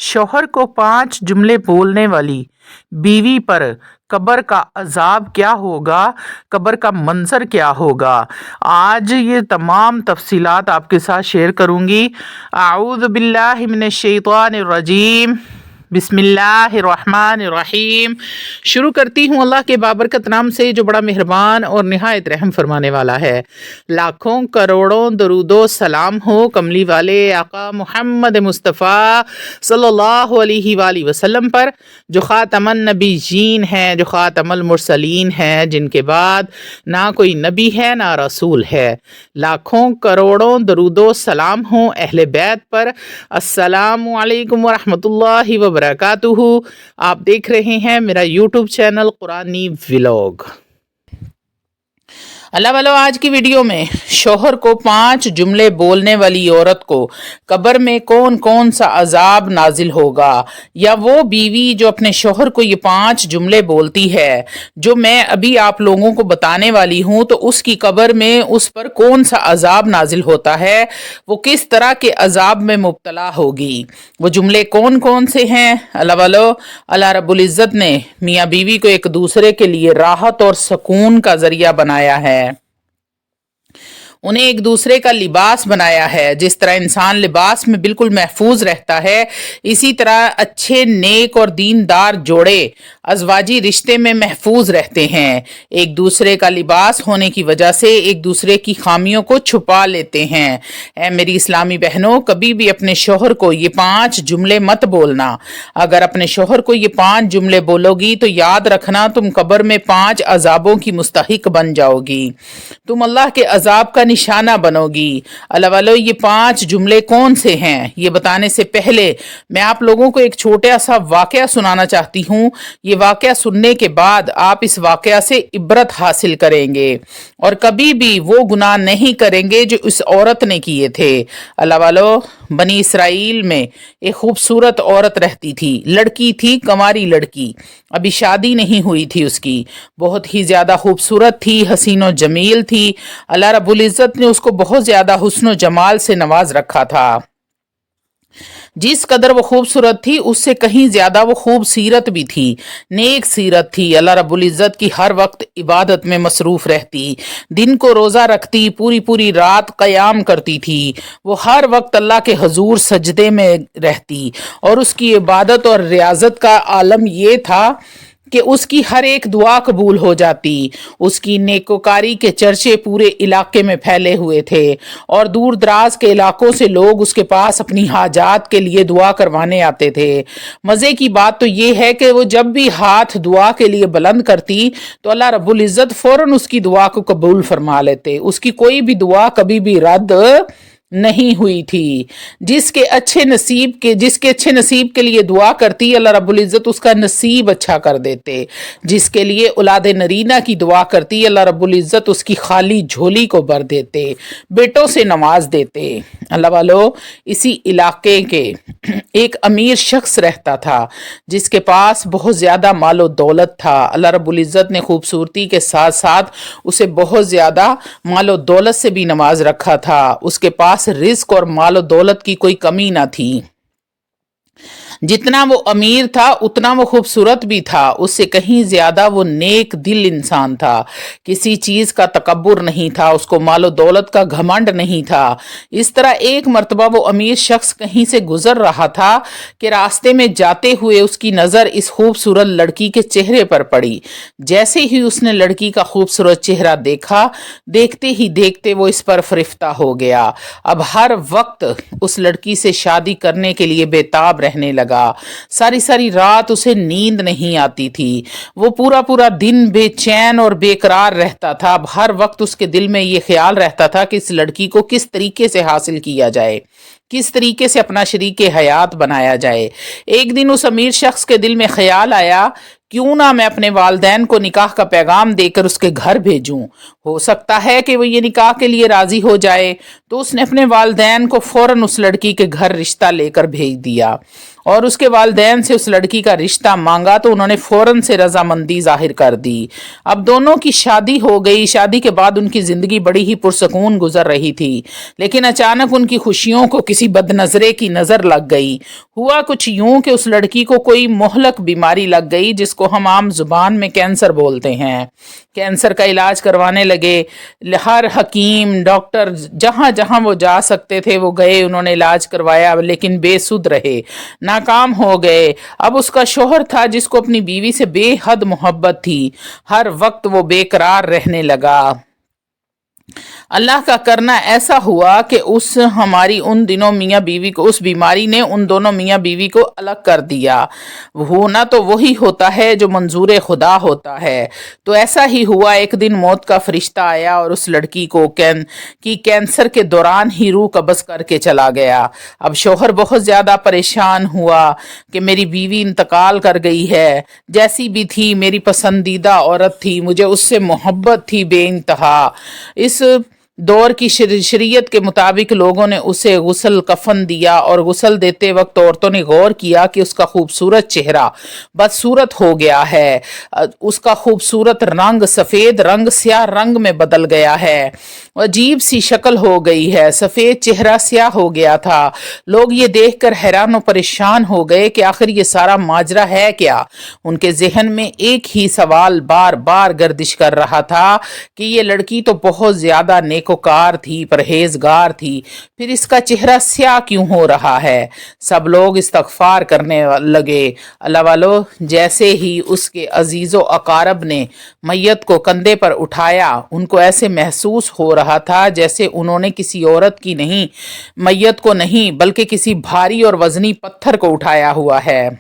شوہر کو 5 جملے بولنے والی بیوی پر قبر کا عذاب کیا ہوگا، قبر کا منظر کیا ہوگا، آج یہ تمام تفصیلات آپ کے ساتھ شیئر کروں گی۔ اعوذ باللہ من الشیطان الرجیم، بسم اللہ الرحمن الرحیم۔ شروع کرتی ہوں اللہ کے بابرکت نام سے جو بڑا مہربان اور نہایت رحم فرمانے والا ہے۔ لاکھوں کروڑوں درود و سلام ہو کملی والے آقا محمد مصطفیٰ صلی اللہ علیہ وآلہ وسلم پر، جو خاتم النبیین ہیں، جو خاتم المرسلین ہیں، جن کے بعد نہ کوئی نبی ہے نہ رسول ہے۔ لاکھوں کروڑوں درود و سلام ہوں اہل بیت پر۔ السلام علیکم ورحمۃ اللہ وبرکاتہ۔ آپ دیکھ رہے ہیں میرا یوٹیوب چینل قرآنی ولاگ۔ اللہ والو، آج کی ویڈیو میں شوہر کو 5 جملے بولنے والی عورت کو قبر میں کون کون سا عذاب نازل ہوگا، یا وہ بیوی جو اپنے شوہر کو یہ 5 جملے بولتی ہے جو میں ابھی آپ لوگوں کو بتانے والی ہوں، تو اس کی قبر میں اس پر کون سا عذاب نازل ہوتا ہے، وہ کس طرح کے عذاب میں مبتلا ہوگی۔ وہ جملے کون کون سے ہیں؟ اللہ والو، اللہ رب العزت نے میاں بیوی کو ایک دوسرے کے لیے راحت اور سکون کا ذریعہ بنایا ہے، انہیں ایک دوسرے کا لباس بنایا ہے۔ جس طرح انسان لباس میں بالکل محفوظ رہتا ہے، اسی طرح اچھے نیک اور دیندار جوڑے ازواجی رشتے میں محفوظ رہتے ہیں، ایک دوسرے کا لباس ہونے کی وجہ سے ایک دوسرے کی خامیوں کو چھپا لیتے ہیں۔ اے میری اسلامی بہنوں، کبھی بھی اپنے شوہر کو یہ 5 جملے مت بولنا۔ اگر اپنے شوہر کو یہ 5 جملے بولو گی تو یاد رکھنا تم قبر میں 5 عذابوں کی مستحق بن جاؤ گی، تم اللہ کے عذاب کا نشانہ بنو گی۔ اللہ والو، یہ 5 جملے کون سے ہیں یہ بتانے سے پہلے میں آپ لوگوں کو ایک چھوٹا سا واقعہ سنانا چاہتی ہوں۔ یہ واقعہ سننے کے بعد آپ اس واقعہ سے عبرت حاصل کریں گے اور کبھی بھی وہ گناہ نہیں کریں گے جو اس عورت نے کیے تھے۔ اللہ والو، بنی اسرائیل میں ایک خوبصورت عورت رہتی تھی، لڑکی تھی، کنواری لڑکی، ابھی شادی نہیں ہوئی تھی اس کی، بہت ہی زیادہ خوبصورت تھی، حسین و جمیل تھی۔ اللہ رب العزت نے اس کو بہت زیادہ حسن و جمال سے نواز رکھا تھا۔ جس قدر وہ خوبصورت تھی اس سے کہیں زیادہ وہ خوب سیرت بھی تھی، نیک سیرت تھی، اللہ رب العزت کی ہر وقت عبادت میں مصروف رہتی، دن کو روزہ رکھتی، پوری پوری رات قیام کرتی تھی، وہ ہر وقت اللہ کے حضور سجدے میں رہتی، اور اس کی عبادت اور ریاضت کا عالم یہ تھا کہ اس کی ہر ایک دعا قبول ہو جاتی۔ اس کی نیکوکاری کے چرچے پورے علاقے میں پھیلے ہوئے تھے، اور دور دراز کے علاقوں سے لوگ اس کے پاس اپنی حاجات کے لیے دعا کروانے آتے تھے۔ مزے کی بات تو یہ ہے کہ وہ جب بھی ہاتھ دعا کے لیے بلند کرتی تو اللہ رب العزت فوراً اس کی دعا کو قبول فرما لیتے، اس کی کوئی بھی دعا کبھی بھی رد نہیں ہوئی تھی۔ جس کے اچھے نصیب کے لیے دعا کرتی، اللہ رب العزت اس کا نصیب اچھا کر دیتے۔ جس کے لیے اولاد نرینہ کی دعا کرتی، اللہ رب العزت اس کی خالی جھولی کو بھر دیتے، بیٹوں سے نواز دیتے۔ اللہ والو، اسی علاقے کے ایک امیر شخص رہتا تھا جس کے پاس بہت زیادہ مال و دولت تھا۔ اللہ رب العزت نے خوبصورتی کے ساتھ ساتھ اسے بہت زیادہ مال و دولت سے بھی نواز رکھا تھا، اس کے پاس رزق اور مال و دولت کی کوئی کمی نہ تھی۔ جتنا وہ امیر تھا اتنا وہ خوبصورت بھی تھا، اس سے کہیں زیادہ وہ نیک دل انسان تھا، کسی چیز کا تکبر نہیں تھا، اس کو مال و دولت کا گھمنڈ نہیں تھا۔ اس طرح ایک مرتبہ وہ امیر شخص کہیں سے گزر رہا تھا کہ راستے میں جاتے ہوئے اس کی نظر اس خوبصورت لڑکی کے چہرے پر پڑی۔ جیسے ہی اس نے لڑکی کا خوبصورت چہرہ دیکھا، دیکھتے ہی دیکھتے وہ اس پر فرفتہ ہو گیا۔ اب ہر وقت اس لڑکی سے شادی کرنے کے لیے بےتاب رہنے لگا۔ ساری رات اسے نیند نہیں آتی تھی، وہ پورا دن بے چین اور بے قرار رہتا تھا۔ اب ہر وقت اس کے دل میں یہ خیال رہتا تھا کہ اس لڑکی کو کس طریقے سے حاصل کیا جائے، کس طریقے سے اپنا شریک حیات بنایا جائے۔ ایک دن اس امیر شخص کے دل میں خیال آیا क्यों ना मैं अपने वालिदैन को निकाह का पैगाम देकर उसके घर भेजूं, हो सकता है कि वो ये निकाह के लिए राजी हो जाए। तो उसने अपने वालिदैन को फौरन उस लड़की के घर रिश्ता लेकर भेज दिया और उसके वालिदैन से उस लड़की का रिश्ता मांगा तो उन्होंने फौरन से रजामंदी जाहिर कर दी। अब दोनों की शादी हो गई। शादी के बाद उनकी जिंदगी बड़ी ही पुरसकून गुजर रही थी, लेकिन अचानक उनकी खुशियों को किसी बदनजरे की नजर लग गई। हुआ कुछ यूं कि उस लड़की को कोई मोहलक बीमारी लग गई, जिसको हम आम जुबान में कैंसर बोलते हैं। कैंसर का इलाज करवाने लगे। हर हकीम डॉक्टर जहां जहां वो जा सकते थे वो गए, उन्होंने इलाज करवाया, लेकिन बेसुध रहे, नाकाम हो गए। अब उसका शोहर था जिसको अपनी बीवी से बेहद मोहब्बत थी, हर वक्त वो बेकरार रहने लगा। अल्लाह का करना ऐसा हुआ कि उस हमारी उन दिनों मियाँ बीवी को, उस बीमारी ने उन दोनों मियाँ बीवी को अलग कर दिया। होना तो वही होता है जो मंजूर खुदा होता है। तो ऐसा ही हुआ, एक दिन मौत का फरिश्ता आया और उस लड़की को कैंसर के दौरान ही रूह कब्ज करके चला गया। अब शोहर बहुत ज़्यादा परेशान हुआ कि मेरी बीवी इंतकाल कर गई है, जैसी भी थी मेरी पसंदीदा औरत थी, मुझे उससे मोहब्बत थी बेइंतहा। इस दौर की शरीयत के मुताबिक लोगों ने उसे गुस्ल कफन दिया और गुस्ल देते वक्त औरतों ने गौर किया कि उसका खूबसूरत चेहरा बदसूरत हो गया है, उसका खूबसूरत रंग सफ़ेद रंग स्याह रंग में बदल गया है, अजीब सी शक्ल हो गई है, सफ़ेद चेहरा स्याह हो गया था। लोग ये देखकर हैरान और परेशान हो गए कि आखिर ये सारा माजरा है क्या। उनके जहन में एक ही सवाल बार बार गर्दिश कर रहा था कि ये लड़की तो बहुत ज़्यादा नेकोकार थी, परहेजगार थी, फिर इसका चेहरा स्याह क्यों हो रहा है। सब लोग इस्तगफार करने लगे। अल्लाह वालो, जैसे ही उसके अजीज़ो अकारब ने मैयत को कंधे पर उठाया, उनको ऐसे महसूस हो रहा था जैसे उन्होंने किसी औरत की नहीं, मैयत को नहीं, बल्कि किसी भारी और वजनी पत्थर को उठाया हुआ है।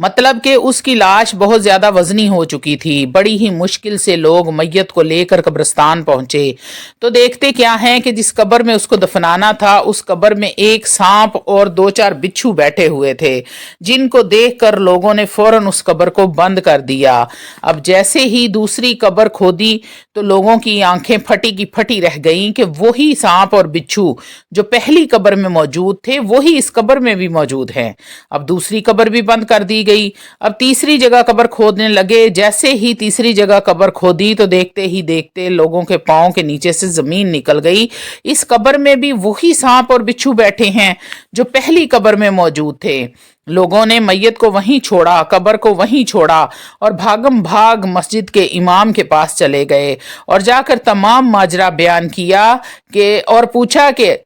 मतलब कि उसकी लाश बहुत ज़्यादा वजनी हो चुकी थी। बड़ी ही मुश्किल से लोग मैयत को लेकर कब्रिस्तान पहुंचे तो देखते क्या है कि जिस कब्र में उसको दफनाना था उस कब्र में एक सांप और 2-4 बिच्छू बैठे हुए थे, जिनको देखकर लोगों ने फौरन उस कब्र को बंद कर दिया। अब जैसे ही दूसरी कब्र खोदी तो लोगों की आंखें फटी की फटी रह गईं कि वही सांप और बिच्छू जो पहली कब्र में मौजूद थे वही इस कब्र में भी मौजूद हैं। अब दूसरी कब्र भी बंद कर दी गई। अब तीसरी जगह कब्र खोदने लगे। जैसे ही तीसरी जगह कब्र खोदी तो देखते ही देखते लोगों के पांव के नीचे से जमीन निकल गई। इस कब्र में भी वही सांप और बिच्छू बैठे हैं जो पहली कब्र में मौजूद थे। लोगों ने मैयत को वहीं छोड़ा, कब्र को वहीं छोड़ा और भागम भाग मस्जिद के इमाम के पास चले गए और जाकर तमाम माजरा बयान किया कि और पूछा कि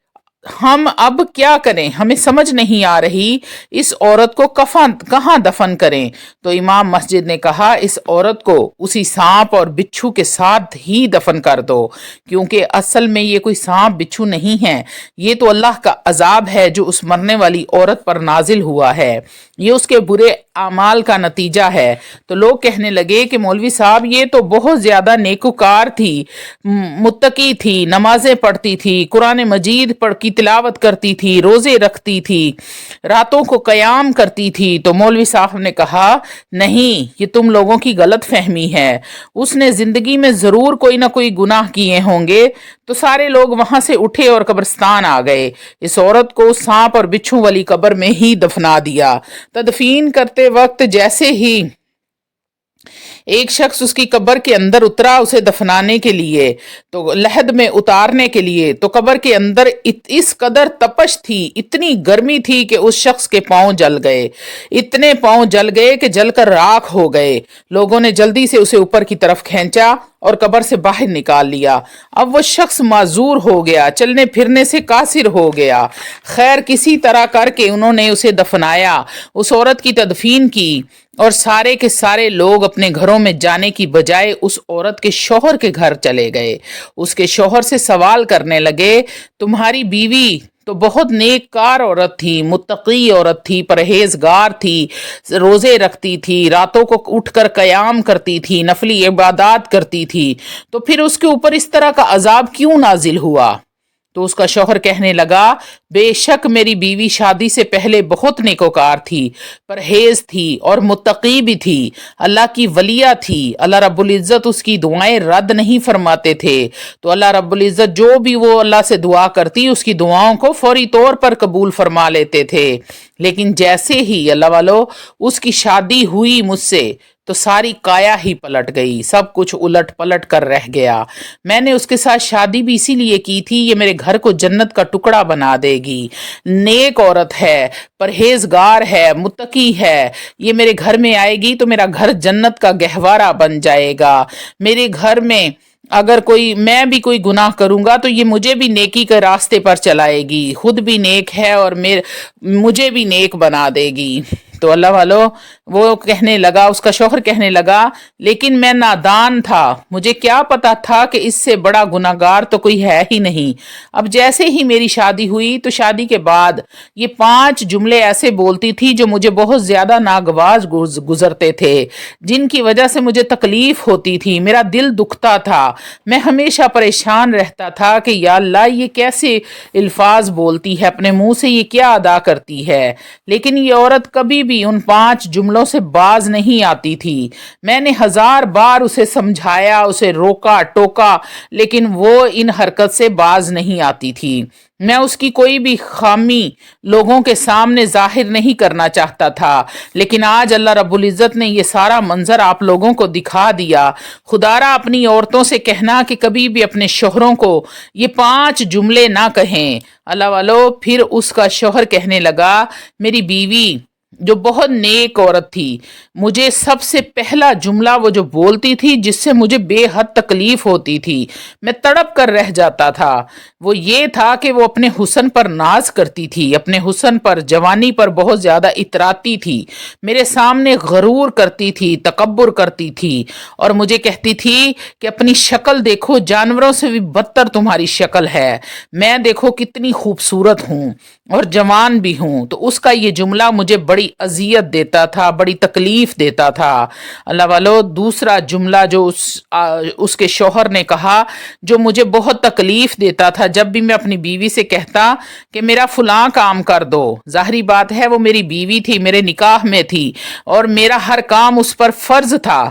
हम अब क्या करें, हमें समझ नहीं आ रही, इस औरत को कहाँ दफन करें। तो इमाम मस्जिद ने कहा, इस औरत को उसी सांप और बिच्छू के साथ ही दफन कर दो, क्योंकि असल में ये कोई सांप बिच्छू नहीं है, ये तो अल्लाह का अजाब है जो उस मरने वाली औरत पर नाजिल हुआ है, ये उसके बुरे अमाल का नतीजा है। तो लोग कहने लगे कि मौलवी साहब ये तो बहुत ज्यादा नेकुकार थी, मुत्तकी थी, नमाजें पढ़ती थी, कुरान मजीद पढ़ की तिलावत करती थी, रोजे रखती थी, रातों को कयाम करती थी। तो मौलवी साहब ने कहा, नहीं, ये तुम लोगों की गलत फहमी है, उसने जिंदगी में जरूर कोई ना कोई गुनाह किए होंगे। तो सारे लोग वहां से उठे और कब्रिस्तान आ गए। इस औरत को सांप और बिच्छू वाली कब्र में ही दफना दिया। तदफीन करते वक्त जैसे ही एक शख्स उसकी कब्र के अंदर उतरा उसे दफनाने के लिए, तो लहद में उतारने के लिए, तो कब्र के अंदर इस कदर तपश थी, इतनी गर्मी थी कि उस शख्स के पांव जल गए, इतने पांव जल गए कि जलकर राख हो गए। लोगों ने जल्दी से उसे ऊपर की तरफ खींचा और कब्र से बाहर निकाल लिया। अब वो शख्स माजूर हो गया, चलने फिरने से कासिर हो गया। खैर किसी तरह करके उन्होंने उसे दफनाया, उस औरत की तदफीन की और सारे के सारे लोग अपने घरों में जाने की बजाय उस औरत के शौहर के घर चले गए। उसके शौहर से सवाल करने लगे, तुम्हारी बीवी तो बहुत नेककार औरत थी, मुत्तकी औरत थी, परहेजगार थी, रोजे रखती थी, रातों को उठकर कयाम करती थी, नफली इबादत करती थी, तो फिर उसके ऊपर इस तरह का अजाब क्यों नाजिल हुआ। تو उसका शौहर कहने लगा, बेशक मेरी बीवी शादी से पहले बहुत नेकोकार थी, परहेज थी और मुत्तकी भी थी, अल्लाह की वलिया थी। अल्लाह रब्बुल इज़्ज़त उसकी दुआएं रद्द नहीं फरमाते थे। तो अल्लाह रब्बुल इज़्ज़त जो भी वो अल्लाह से दुआ करती उसकी दुआओं को फौरी तौर पर कबूल फरमा लेते थे। लेकिन जैसे ही अल्लाह वालों उसकी शादी हुई मुझसे तो सारी काया ही पलट गई, सब कुछ उलट पलट कर रह गया। मैंने उसके साथ शादी भी इसीलिए की थी, ये मेरे घर को जन्नत का टुकड़ा बना देगी। नेक औरत है, परहेजगार है, मुत्तकी है, ये मेरे घर में आएगी तो मेरा घर जन्नत का गहवारा बन जाएगा। मेरे घर में अगर मैं भी कोई गुनाह करूंगा तो ये मुझे भी नेकी के रास्ते पर चलाएगी, खुद भी नेक है और मुझे भी नेक बना देगी। तो अल्लाह वालों वो कहने लगा, उसका शौहर कहने लगा, लेकिन मैं नादान था, मुझे क्या पता था कि इससे बड़ा गुनाहगार तो कोई है ही नहीं। अब जैसे ही मेरी शादी हुई तो शादी के बाद ये 5 जुमले ऐसे बोलती थी जो मुझे बहुत ज्यादा नागवाज गुजरते थे, जिनकी वजह से मुझे तकलीफ होती थी, मेरा दिल दुखता था। मैं हमेशा परेशान रहता था कि या अल्लाह ये कैसे अल्फाज बोलती है, अपने मुंह से ये क्या अदा करती है। लेकिन ये औरत कभी भी उन 5 जुमलों से बाज नहीं आती थी। मैंने 1000 बार उसे समझाया, उसे रोका टोका, लेकिन वो इन हरकत से बाज नहीं आती थी। मैं उसकी कोई भी खामी लोगों के सामने जाहिर नहीं करना चाहता था, लेकिन आज अल्लाह रब्बुल इज़्ज़त ने ये सारा मंजर आप लोगों को दिखा दिया। खुदारा अपनी औरतों से कहना कि कभी भी अपने शोहरों को ये 5 जुमले ना कहें। अल्लाह वालों फिर उसका शौहर कहने लगा, मेरी बीवी जो बहुत नेक औरत थी, मुझे सबसे पहला जुमला वो जो बोलती थी जिससे मुझे बेहद तकलीफ होती थी, मैं तड़प कर रह जाता था, वो ये था कि वो अपने हुस्न पर नाज करती थी, अपने हुस्न पर, जवानी पर बहुत ज्यादा इतराती थी, मेरे सामने गरूर करती थी, तकब्बुर करती थी और मुझे कहती थी कि अपनी शक्ल देखो, जानवरों से भी बदतर तुम्हारी शक्ल है, मैं देखो कितनी खूबसूरत हूँ और जवान भी हूँ। तो उसका ये जुमला मुझे बड़ी अजियत देता था, बड़ी तकलीफ देता था। अल्लाह वालों दूसरा जुमला जो उसके शौहर ने कहा, जो मुझे बहुत तकलीफ देता था, जब भी मैं अपनी बीवी से कहता कि मेरा फलां काम कर दो, जाहिरी बात है वो मेरी बीवी थी, मेरे निकाह में थी और मेरा हर काम उस पर फर्ज था,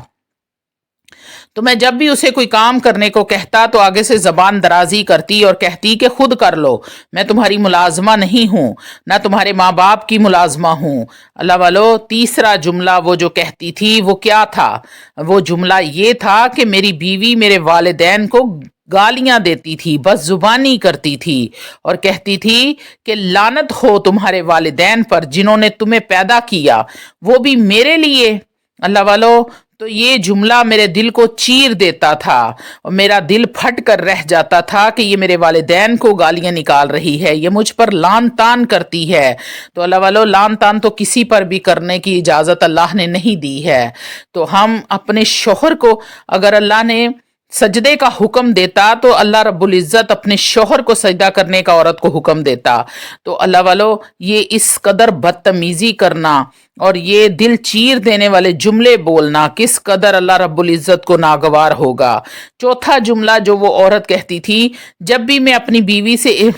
तो मैं जब भी उसे कोई काम करने को कहता तो आगे से जबान दराजी करती और कहती कि खुद कर लो, मैं तुम्हारी मुलाजमा नहीं हूँ, ना तुम्हारे माँ बाप की मुलाजमा हूँ। अल्लाह वालों तीसरा जुमला वो जो कहती थी वो क्या था? वो जुमला ये था कि मेरी बीवी मेरे वालिदैन को गालियां देती थी, बस जुबानी करती थी और कहती थी कि लानत हो तुम्हारे वालिदैन पर जिन्होंने तुम्हें पैदा किया, वो भी मेरे लिए। अल्लाह वालों तो ये जुमला मेरे दिल को चीर देता था और मेरा दिल फट कर रह जाता था कि ये मेरे वालिदैन को गालियां निकाल रही है, ये मुझ पर लान तान करती है। तो अल्लाह वालों लान तान तो किसी पर भी करने की इजाज़त अल्लाह ने नहीं दी है। तो हम अपने शौहर को अगर अल्लाह ने सजदे का हुक्म देता तो अल्लाह रब्बुल इज़्ज़त अपने शौहर को सजदा करने का औरत को हुक्म देता। तो अल्लाह वालों ये इस कदर बदतमीजी करना और ये दिल चीर देने वाले जुमले बोलना किस कदर अल्लाह रब्बुल इज़्ज़त को नागवार होगा। चौथा जुमला जो वो औरत कहती थी, जब भी मैं अपनी बीवी से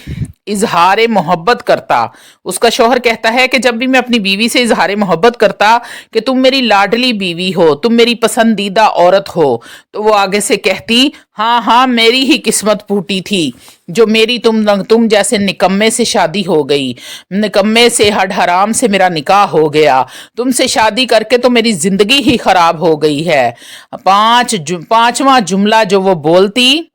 इजहार मोहब्बत करता, उसका शौहर कहता है कि जब भी मैं अपनी बीवी से इजहार मोहब्बत करता कि तुम मेरी लाडली बीवी हो, तुम मेरी पसंदीदा औरत हो, तो वो आगे से कहती हाँ हाँ मेरी ही किस्मत फूटी थी जो मेरी तुम जैसे निकम्मे से शादी हो गई, निकम्मे से हड हराम से मेरा निकाह हो गया, तुमसे शादी करके तो मेरी जिंदगी ही खराब हो गई है। पांचवा जुमला जो वो बोलती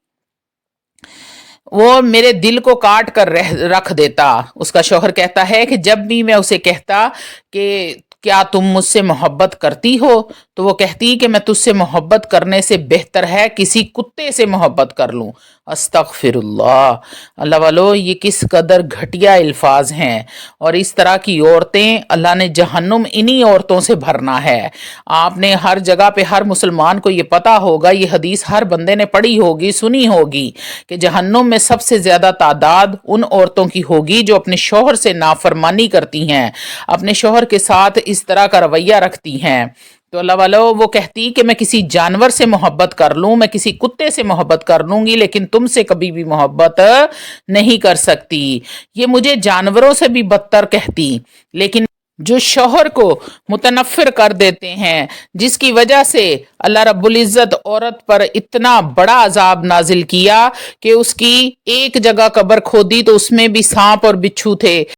वो मेरे दिल को काट कर रख देता। उसका शौहर कहता है कि जब भी मैं उसे कहता कि क्या तुम मुझसे मोहब्बत करती हो, तो वो कहती कि मैं तुझसे मोहब्बत करने से बेहतर है किसी कुत्ते से मोहब्बत कर लूं। अस्तगफिरुल्लाह। अल्लाह वालों ये किस कदर घटिया अल्फाज हैं और इस तरह की औरतें अल्लाह ने जहन्नुम इन्हीं औरतों से भरना है। आपने हर जगह पे हर मुसलमान को ये पता होगा, ये हदीस हर बंदे ने पढ़ी होगी, सुनी होगी कि जहन्नुम में सबसे ज्यादा तादाद उन औरतों की होगी जो अपने शौहर से नाफरमानी करती हैं, अपने शौहर के साथ इस तरह का रवैया रखती हैं تو اللہ والا وہ کہتی کہ میں کسی جانور سے محبت کر لوں، میں کسی کتے سے محبت کر لوں گی، لیکن تم سے کبھی بھی محبت نہیں کر سکتی۔ یہ مجھے جانوروں سے بھی بدتر کہتی، لیکن جو شوہر کو متنفر کر دیتے ہیں، جس کی وجہ سے اللہ رب العزت عورت پر اتنا بڑا عذاب نازل کیا کہ اس کی ایک جگہ قبر کھودی تو اس میں بھی سانپ اور بچھو تھے،